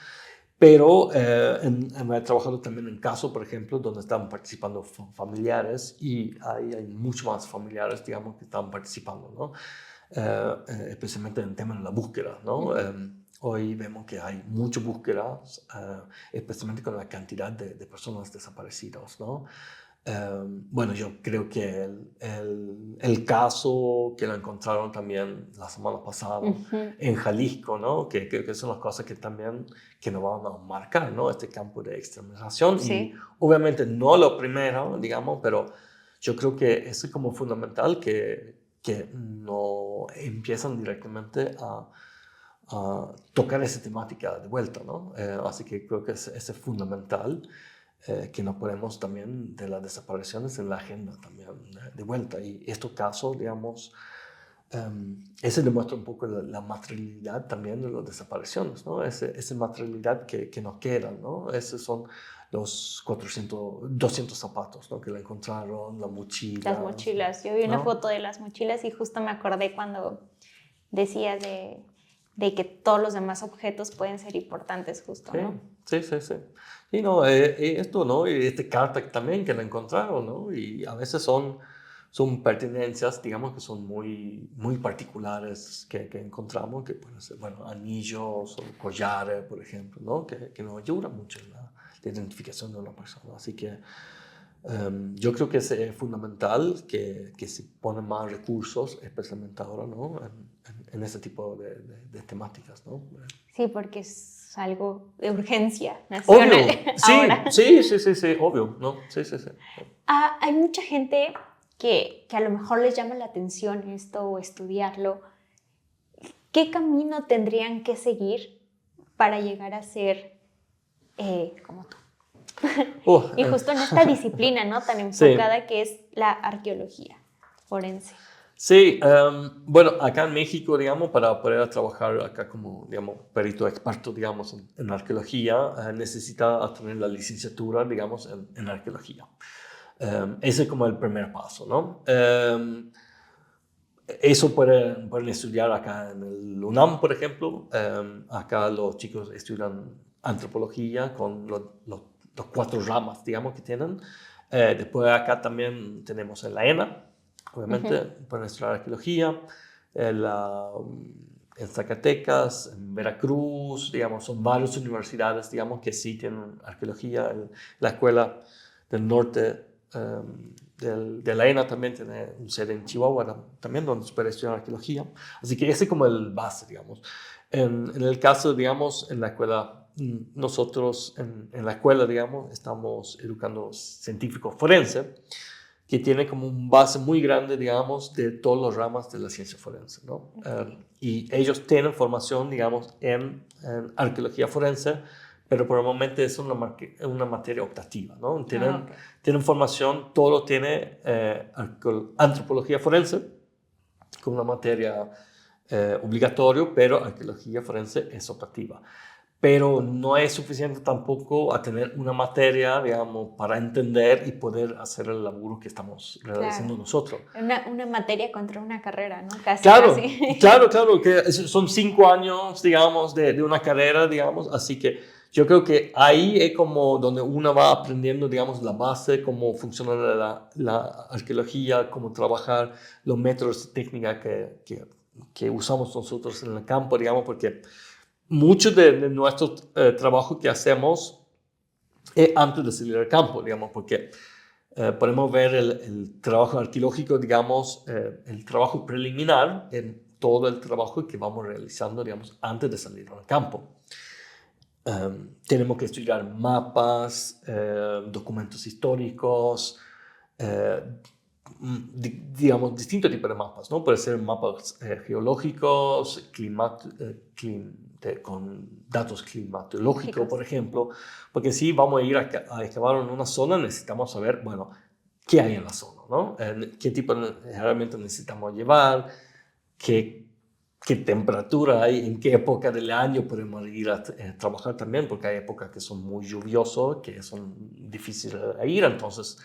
Pero he trabajado también en casos, por ejemplo, donde están participando familiares, y hay muchos más familiares, digamos, que están participando, ¿no? Especialmente en el tema de la búsqueda, ¿no? Hoy vemos que hay muchas búsquedas, especialmente con la cantidad de personas desaparecidas, ¿no? Bueno, yo creo que el caso que lo encontraron también la semana pasada en Jalisco, ¿no? Que son las cosas que también que nos van a marcar, ¿no? Este campo de exterminación. Sí. Y obviamente no lo primero, digamos, pero yo creo que es como fundamental que no empiezan directamente a tocar esa temática de vuelta, ¿no? Así que creo que es fundamental. Que no ponemos también de las desapariciones en la agenda también de vuelta. Y estos casos, digamos, ese demuestra un poco la materialidad también de las desapariciones, ¿no? Esa materialidad que nos queda, ¿no? Esos son los 200 zapatos, ¿no? Que la encontraron, la mochila. Las mochilas. Yo vi una foto de las mochilas y justo me acordé cuando decías de que todos los demás objetos pueden ser importantes, justo, ¿no? Sí. Y no, esto, ¿no? Y este Cartac también que lo encontraron, ¿no? Y a veces son pertenencias, digamos, que son muy, muy particulares que encontramos, que pueden ser, bueno, anillos o collares, por ejemplo, ¿no? Que nos ayudan mucho en la identificación de una persona. Así que yo creo que es fundamental que se ponen más recursos, especialmente ahora, ¿no? En este tipo de temáticas, ¿no? Sí, porque es algo de urgencia nacional. Obvio, sí, obvio, ¿no? Sí. Hay mucha gente que a lo mejor les llama la atención esto o estudiarlo. ¿Qué camino tendrían que seguir para llegar a ser como tú? Y justo en esta disciplina, ¿no? Tan enfocada que es la arqueología forense. Sí, bueno, acá en México, digamos, para poder trabajar acá como, digamos, perito experto, digamos, en arqueología, necesita tener la licenciatura, digamos, en arqueología. Ese es como el primer paso, ¿no? Eso pueden estudiar acá en el UNAM, por ejemplo. Acá los chicos estudian antropología con los 4 ramas, digamos, que tienen. Después acá también tenemos en la ENA, obviamente, pueden estudiar arqueología. En Zacatecas, en Veracruz, digamos, son varias universidades, digamos, que sí tienen arqueología. La Escuela del Norte de la ENA también tiene un sede en Chihuahua también, donde se puede estudiar arqueología. Así que ese es como el base, digamos. En el caso, digamos, en la escuela, nosotros en la escuela, digamos, estamos educando científicos forenses, que tiene como un base muy grande, digamos, de todas las ramas de la ciencia forense, ¿no? Y ellos tienen formación, digamos, en arqueología forense, pero por el momento es una materia optativa, ¿no? Tienen formación, todo lo tiene antropología forense como una materia obligatoria, pero arqueología forense es optativa. Pero no es suficiente tampoco a tener una materia, digamos, para entender y poder hacer el laburo que estamos realizando nosotros. Una materia contra una carrera, ¿no? Casi, claro, casi. Claro, que son 5 años, digamos, de una carrera, digamos, así que yo creo que ahí es como donde uno va aprendiendo, digamos, la base, cómo funciona la arqueología, cómo trabajar, los métodos y técnicas que usamos nosotros en el campo, digamos, porque mucho de nuestro trabajo que hacemos es antes de salir al campo, digamos, porque podemos ver el trabajo arqueológico, digamos, el trabajo preliminar en todo el trabajo que vamos realizando, digamos, antes de salir al campo. Tenemos que estudiar mapas, documentos históricos, digamos, distintos tipos de mapas, ¿no? Puede ser mapas geológicos, con datos climatológicos, por ejemplo, porque si vamos a ir a excavar en una zona, necesitamos saber, bueno, qué hay en la zona, ¿no? Qué tipo de herramientas necesitamos llevar, qué temperatura hay, en qué época del año podemos ir a trabajar también, porque hay épocas que son muy lluviosas, que son difíciles de ir, entonces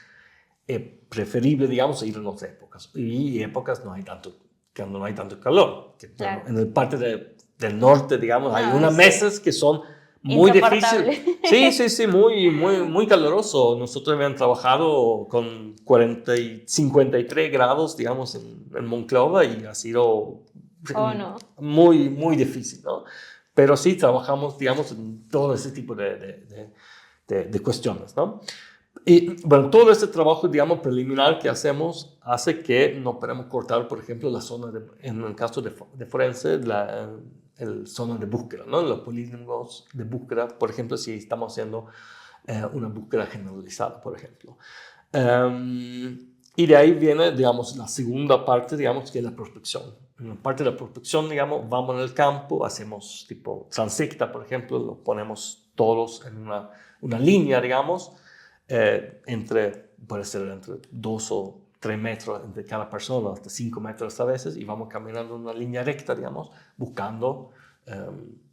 es preferible, digamos, ir en otras épocas. Y épocas cuando no hay tanto calor. Claro. En el parte del norte, digamos, hay unos meses que son muy difíciles. Sí, muy caluroso. Nosotros habíamos trabajado con 40 y 53 grados, digamos, en Monclova y ha sido muy difícil, ¿no? Pero sí trabajamos, digamos, en todo ese tipo de cuestiones, ¿no? Y bueno, todo este trabajo, digamos, preliminar que hacemos hace que no podamos cortar, por ejemplo, la zona, en el caso de forense, el zona de búsqueda, ¿no? Los polígonos de búsqueda, por ejemplo, si estamos haciendo una búsqueda generalizada, por ejemplo. Y de ahí viene, digamos, la segunda parte, digamos, que es la prospección. En la parte de la prospección, digamos, vamos en el campo, hacemos tipo transecta, por ejemplo, lo ponemos todos en una línea, digamos, puede ser entre 2 o 3 metros entre cada persona, hasta 5 metros a veces, y vamos caminando en una línea recta, digamos, buscando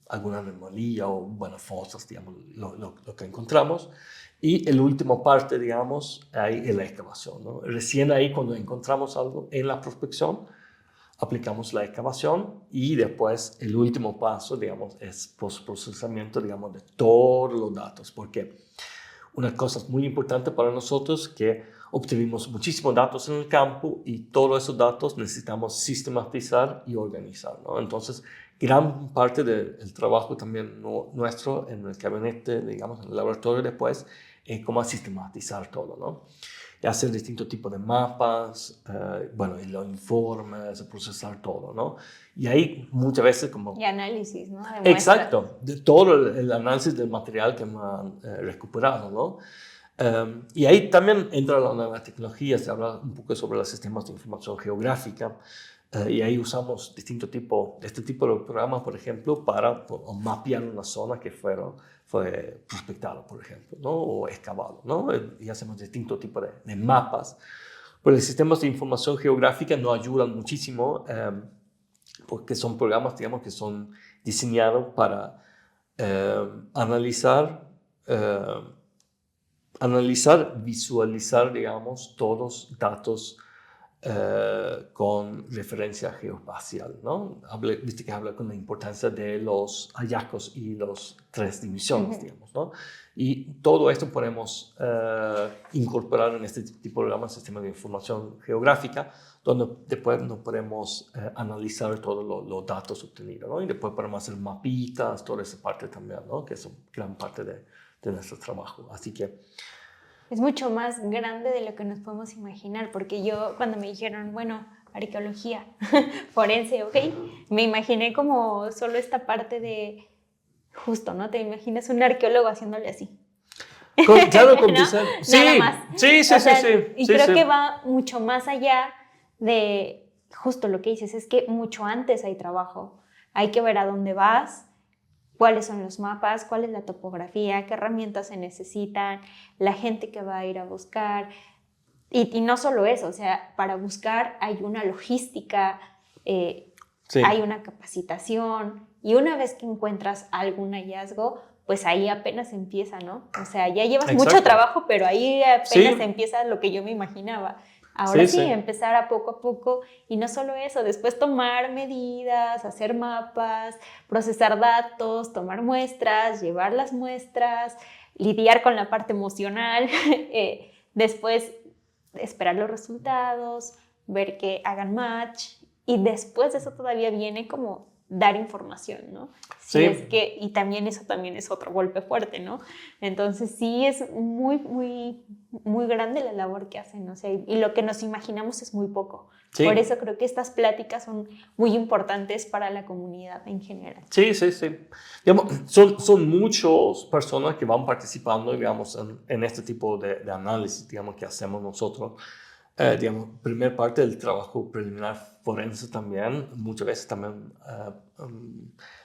alguna anomalía o, bueno, fosas, digamos, lo que encontramos. Y la última parte, digamos, ahí es la excavación, ¿no? Recién ahí, cuando encontramos algo en la prospección, aplicamos la excavación y después el último paso, digamos, es postprocesamiento, digamos, de todos los datos, porque una cosa muy importante para nosotros es que obtenemos muchísimos datos en el campo y todos esos datos necesitamos sistematizar y organizar, ¿no? Entonces, gran parte del trabajo también nuestro en el gabinete, digamos, en el laboratorio después, es cómo sistematizar todo, ¿no? Y hacer distintos tipos de mapas, bueno, y los informes, procesar todo, ¿no? Y ahí muchas veces como... Y análisis, ¿no? Exacto, de todo el análisis del material que hemos recuperado, ¿no? Y ahí también entra la nueva tecnología, se habla un poco sobre los sistemas de información geográfica, y ahí usamos este tipo de programas, por ejemplo, para mapear una zona que fue prospectada, por ejemplo, ¿no? O excavado, ¿no? Y hacemos distintos tipos de mapas Pues los sistemas de información geográfica nos ayudan muchísimo porque son programas, digamos, que son diseñados para analizar, visualizar, digamos, todos los datos con referencia geoespacial, ¿no? Viste que habla con la importancia de los hallazgos y las 3 dimensiones, digamos, ¿no? Y todo esto podemos incorporar en este tipo de programas, sistema de información geográfica, donde después nos podemos analizar todos los datos obtenidos, ¿no? Y después podemos hacer mapitas, toda esa parte también, ¿no? Que es gran parte de nuestro trabajo. Así que es mucho más grande de lo que nos podemos imaginar, porque yo cuando me dijeron, bueno, arqueología forense, ok, me imaginé como solo esta parte de, justo, ¿no? Te imaginas un arqueólogo haciéndole así. Claro, con ¿No? sí, Nada más. sí. Y sí, creo sí. que va mucho más allá de justo lo que dices, es que mucho antes hay trabajo. Hay que ver a dónde vas, cuáles son los mapas, cuál es la topografía, qué herramientas se necesitan, la gente que va a ir a buscar. Y no solo eso, o sea, para buscar hay una logística, hay una capacitación, y una vez que encuentras algún hallazgo, pues ahí apenas empieza, ¿no? O sea, ya llevas mucho trabajo, pero ahí apenas empieza lo que yo me imaginaba. Ahora sí, empezar a poco, y no solo eso, después tomar medidas, hacer mapas, procesar datos, tomar muestras, llevar las muestras, lidiar con la parte emocional, después esperar los resultados, ver que hagan match, y después de eso todavía viene como dar información, ¿no? Si es que, y también eso también es otro golpe fuerte, ¿no? Entonces sí es muy, muy, muy grande la labor que hacen, o sea, y lo que nos imaginamos es muy poco. Sí. Por eso creo que estas pláticas son muy importantes para la comunidad en general. Sí. Digamos, son muchas personas que van participando, digamos, en este tipo de análisis, digamos, que hacemos nosotros. Digamos, primer parte del trabajo preliminar forense también, muchas veces también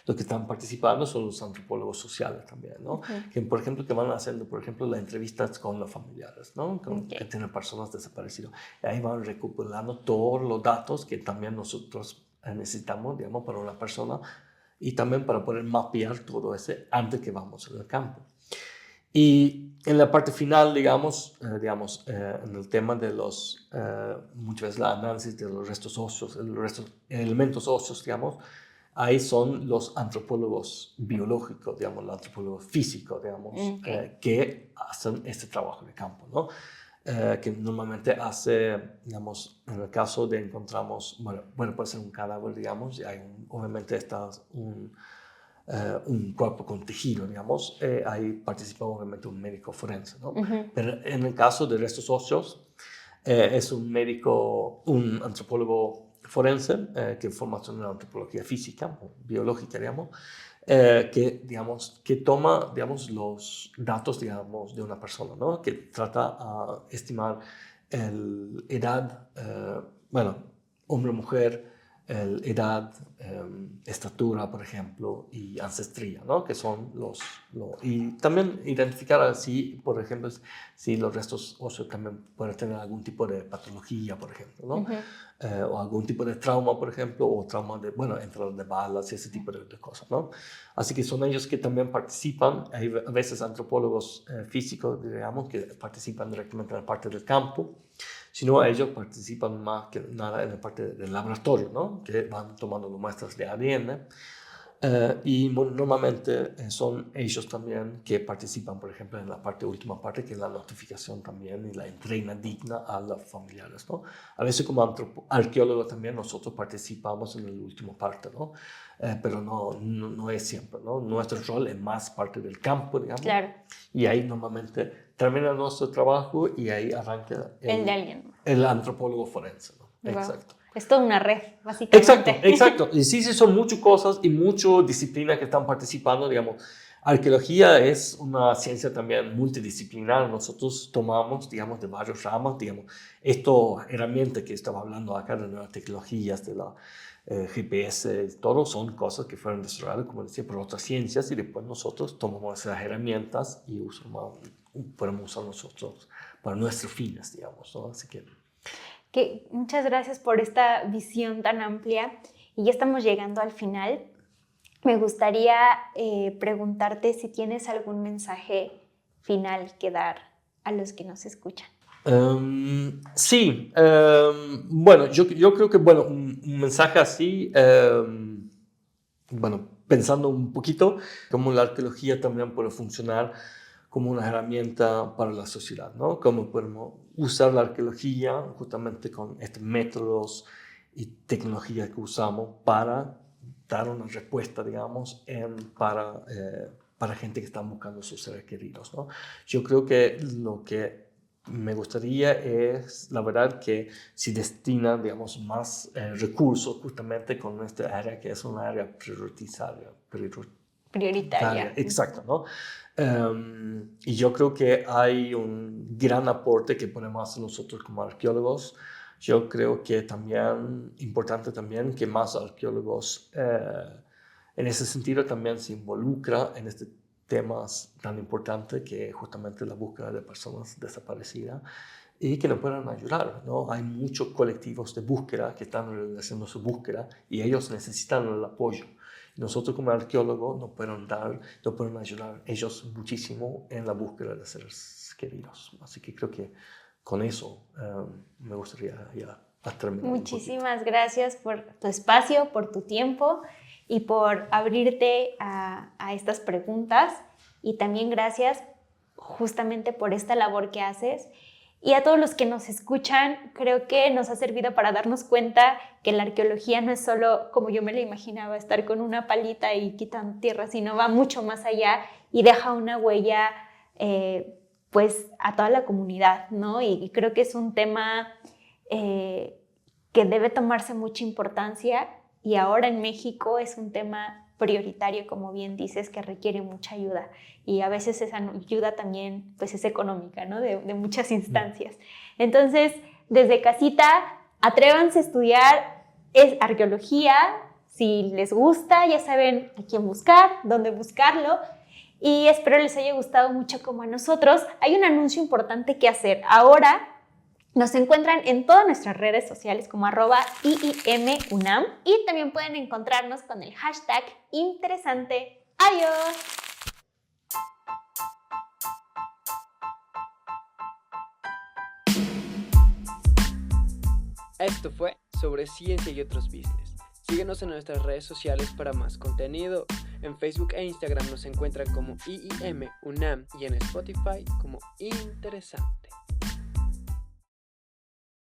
los que están participando son los antropólogos sociales también, ¿no? Que, por ejemplo, que van haciendo, por ejemplo, las entrevistas con los familiares, ¿no? Que tienen personas desaparecidas. Y ahí van recopilando todos los datos que también nosotros necesitamos, digamos, para una persona y también para poder mapear todo ese antes que vamos al campo. Y en la parte final, digamos, en el tema de los, muchas veces el análisis de los restos óseos, los elementos óseos, digamos, ahí son los antropólogos biológicos, digamos, los antropólogos físicos, digamos, que hacen este trabajo de campo, ¿no? Que normalmente hace, digamos, en el caso de encontramos, bueno, puede ser un cadáver, digamos, y hay obviamente está un cuerpo con tejido, digamos, ahí participa obviamente un médico forense, ¿no? Pero en el caso de restos óseos, es un médico, un antropólogo forense que formación en antropología física o biológica, digamos, que toma, digamos, los datos, digamos, de una persona, ¿no? Que trata a estimar el edad, hombre o mujer, edad, estatura, por ejemplo, y ancestría, ¿no? Que son y también identificar así, por ejemplo, si los restos óseos también pueden tener algún tipo de patología, por ejemplo, ¿no? O algún tipo de trauma, por ejemplo, o trauma de, entrada de balas y ese tipo de cosas, ¿no? Así que son ellos que también participan. Hay a veces antropólogos físicos, digamos, que participan directamente en la parte del campo, sino ellos participan más que nada en la parte del laboratorio, ¿no? Que van tomando muestras de ADN. Y normalmente son ellos también que participan, por ejemplo, en la última parte, que es la notificación también y la entrega digna a los familiares, ¿no? A veces como arqueólogos también nosotros participamos en la última parte, ¿no? Pero no es siempre, ¿no? Nuestro rol es más parte del campo, digamos. Claro. Y ahí normalmente termina nuestro trabajo y ahí arranca el de alguien. El antropólogo forense, ¿no? Wow. Exacto. Es toda una red, básicamente. Exacto. Y sí, son muchas cosas y muchas disciplinas que están participando, digamos. Arqueología es una ciencia también multidisciplinar. Nosotros tomamos, digamos, de varios ramas, digamos, estas herramientas que estaba hablando acá de nuevas tecnologías, de la GPS, todo son cosas que fueron desarrolladas, como decía, por otras ciencias y después nosotros tomamos esas herramientas y podemos usar nosotros para nuestros fines, digamos, ¿no? Así que Muchas gracias por esta visión tan amplia y ya estamos llegando al final. Me gustaría preguntarte si tienes algún mensaje final que dar a los que nos escuchan. Sí, bueno, yo creo que un mensaje así, pensando un poquito, como la arqueología también puede funcionar como una herramienta para la sociedad, ¿no? Cómo podemos usar la arqueología justamente con estos métodos y tecnologías que usamos para dar una respuesta, digamos, para gente que está buscando sus seres queridos, ¿no? Yo creo que lo que me gustaría es, la verdad, que se destina, digamos, más recursos justamente con esta área que es una área prioritaria. Exacto, ¿no? Y yo creo que hay un gran aporte que podemos hacer nosotros como arqueólogos. Yo creo que también, importante también, que más arqueólogos en ese sentido también se involucra en este temas tan importantes que justamente la búsqueda de personas desaparecidas y que nos puedan ayudar, ¿no? Hay muchos colectivos de búsqueda que están realizando su búsqueda y ellos necesitan el apoyo. Nosotros como arqueólogos nos pueden ayudar ellos muchísimo en la búsqueda de seres queridos. Así que creo que con eso me gustaría ya terminar. Muchísimas gracias por tu espacio, por tu tiempo y por abrirte a estas preguntas. Y también gracias justamente por esta labor que haces. Y a todos los que nos escuchan, creo que nos ha servido para darnos cuenta que la arqueología no es solo, como yo me lo imaginaba, estar con una palita y quitan tierra, sino va mucho más allá y deja una huella pues a toda la comunidad, ¿no? Y creo que es un tema que debe tomarse mucha importancia y ahora en México es un tema prioritario, como bien dices, que requiere mucha ayuda y a veces esa ayuda también pues es económica, ¿no? De muchas instancias. Entonces, desde casita, atrévanse a estudiar arqueología, si les gusta, ya saben a quién buscar, dónde buscarlo y espero les haya gustado mucho como a nosotros. Hay un anuncio importante que hacer. Ahora nos encuentran en todas nuestras redes sociales como @IIMUNAM y también pueden encontrarnos con el hashtag interesante. ¡Adiós! Esto fue Sobre Ciencia y Otros Business. Síguenos en nuestras redes sociales para más contenido. En Facebook e Instagram nos encuentran como IIMUNAM y en Spotify como Interesante.